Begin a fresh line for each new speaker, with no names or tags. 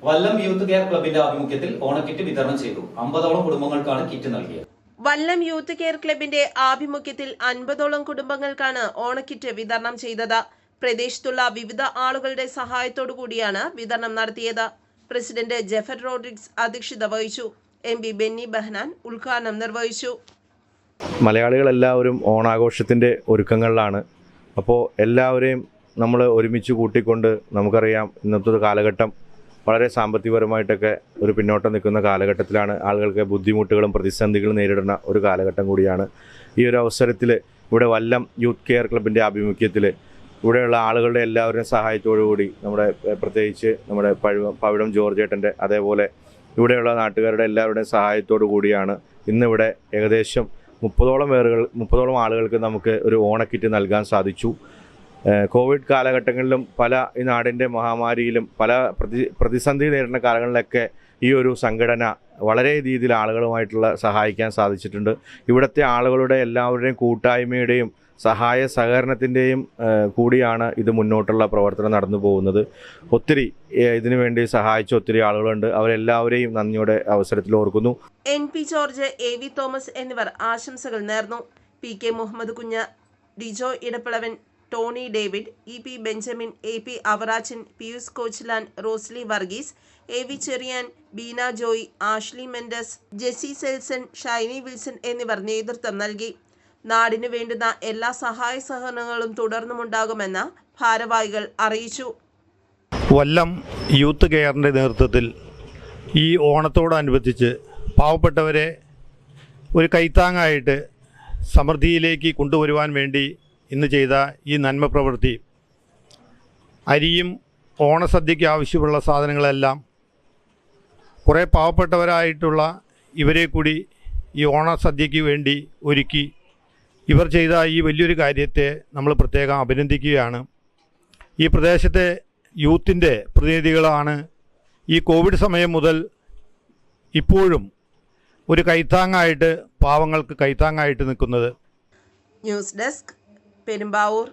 വല്ലം youth care ക്ലബിന്റെ ആഭിമുഖ്യത്തിൽ ഓണക്കിറ്റ് വിതരണം ചെയ്തു. 50ഓളം കുടുംബങ്ങൾക്കാണ് കിറ്റ് നൽകിയത്.
വല്ലം യൂത്ത് കെയർ ക്ലബിന്റെ ആഭിമുഖ്യത്തിൽ 50ഓളം കുടുംബങ്ങൾക്കാണ് ഓണക്കിറ്റ് വിതരണം ചെയ്തത്. പ്രദേശത്തുള്ള വിവിധ ആളുകളുടെ സഹായത്തോടു കൂടിയാണ് വിതരണം നടത്തിയത്. പ്രസിഡന്റ് ജെഫർ റോഡ്രിഗ്സ് അധ്യക്ഷത വഹിച്ചു. MP ബെന്നി ബെഹനാൻ ഉദ്ഘാടനം നിർവഹിച്ചു.
മലയാളികളെല്ലാവരും ഓണാഘോഷത്തിൻ്റെ ഒരുക്കങ്ങളിലാണ്. അപ്പോൾ എല്ലാവരെയും നമ്മൾ ഒരുമിച്ച് കൂട്ടിക്കൊണ്ട്, നമുക്കറിയാം ഇന്നത്തെ കാലഘട്ടം വളരെ സാമ്പത്തികപരമായിട്ടൊക്കെ ഒരു പിന്നോട്ട് നിൽക്കുന്ന കാലഘട്ടത്തിലാണ്. ആളുകൾക്ക് ബുദ്ധിമുട്ടുകളും പ്രതിസന്ധികളും നേരിടുന്ന ഒരു കാലഘട്ടം കൂടിയാണ്. ഈ ഒരു അവസരത്തിൽ ഇവിടെ വല്ലം യൂത്ത് കെയർ ക്ലബിൻ്റെ ആഭിമുഖ്യത്തിൽ ഇവിടെയുള്ള ആളുകളുടെ എല്ലാവരുടെയും സഹായത്തോടു കൂടി, പ്രത്യേകിച്ച് നമ്മുടെ പവിഴം ജോർജ് ഏട്ടൻ്റെ, അതേപോലെ ഇവിടെയുള്ള നാട്ടുകാരുടെ എല്ലാവരുടെയും സഹായത്തോടു കൂടിയാണ് ഇന്നിവിടെ ഏകദേശം 30ഓളം ആളുകൾക്ക് നമുക്ക് ഒരു ഓണക്കിറ്റ് നൽകാൻ സാധിച്ചു. കോവിഡ് കാലഘട്ടങ്ങളിലും ഈ നാടിൻ്റെ മഹാമാരിയിലും പല പ്രതിസന്ധി നേരിടുന്ന കാലങ്ങളിലൊക്കെ ഈ ഒരു സംഘടന വളരെ രീതിയിൽ ആളുകളുമായിട്ടുള്ള സഹായിക്കാൻ സാധിച്ചിട്ടുണ്ട്. ഇവിടുത്തെ ആളുകളുടെ എല്ലാവരുടെയും കൂട്ടായ്മയുടെയും സഹായ സഹകരണത്തിൻ്റെയും കൂടിയാണ് ഇത് മുന്നോട്ടുള്ള പ്രവർത്തനം നടന്നു പോകുന്നത്. ഒത്തിരി ഇതിനു വേണ്ടി സഹായിച്ച ഒത്തിരി ആളുകളുണ്ട്. അവരെല്ലാവരെയും നന്ദിയോടെ അവസരത്തിൽ ഓർക്കുന്നു.
NP ജോർജ്, AV തോമസ് എന്നിവർ ആശംസകൾ നേർന്നു. PK Muhammad Kunju, Dijo Edappalavan, Tony David, EP Benjamin, AP Avarachan, Pius Kochilan, Rosily Varghese, AV Cherian, Beena Joy, Ashley Mendez, Jessy Selson, Shiny Wilson എന്നിവർ നേതൃത്വം നൽകി. നാടിനു വേണ്ടുന്ന എല്ലാ സഹായ സഹകരണങ്ങളും തുടർന്നുമുണ്ടാകുമെന്ന് ഭാരവാഹികൾ അറിയിച്ചു.
വല്ലം യൂത്ത് കെയറിൻ്റെ നേതൃത്വത്തിൽ ഈ ഓണത്തോടനുബന്ധിച്ച് പാവപ്പെട്ടവരെ ഒരു കൈത്താങ്ങായിട്ട് സമൃദ്ധിയിലേക്ക് കൊണ്ടുവരുവാൻ വേണ്ടി ഇന്ന് ചെയ്ത ഈ നന്മ പ്രവൃത്തി, അരിയും ഓണസദ്യയ്ക്ക് ആവശ്യമുള്ള സാധനങ്ങളെല്ലാം കുറേ പാവപ്പെട്ടവരായിട്ടുള്ള ഇവരെ കൂടി ഈ ഓണസദ്യയ്ക്ക് വേണ്ടി ഒരുക്കി ഇവർ ചെയ്ത ഈ വലിയൊരു കാര്യത്തെ നമ്മൾ പ്രത്യേകം അഭിനന്ദിക്കുകയാണ്. ഈ പ്രദേശത്തെ യൂത്തിൻ്റെ പ്രതിനിധികളാണ് ഈ കോവിഡ് സമയം മുതൽ ഇപ്പോഴും ഒരു കൈത്താങ്ങായിട്ട്, പാവങ്ങൾക്ക് കൈത്താങ്ങായിട്ട് നിൽക്കുന്നത്.
News desk, Perumbavoor.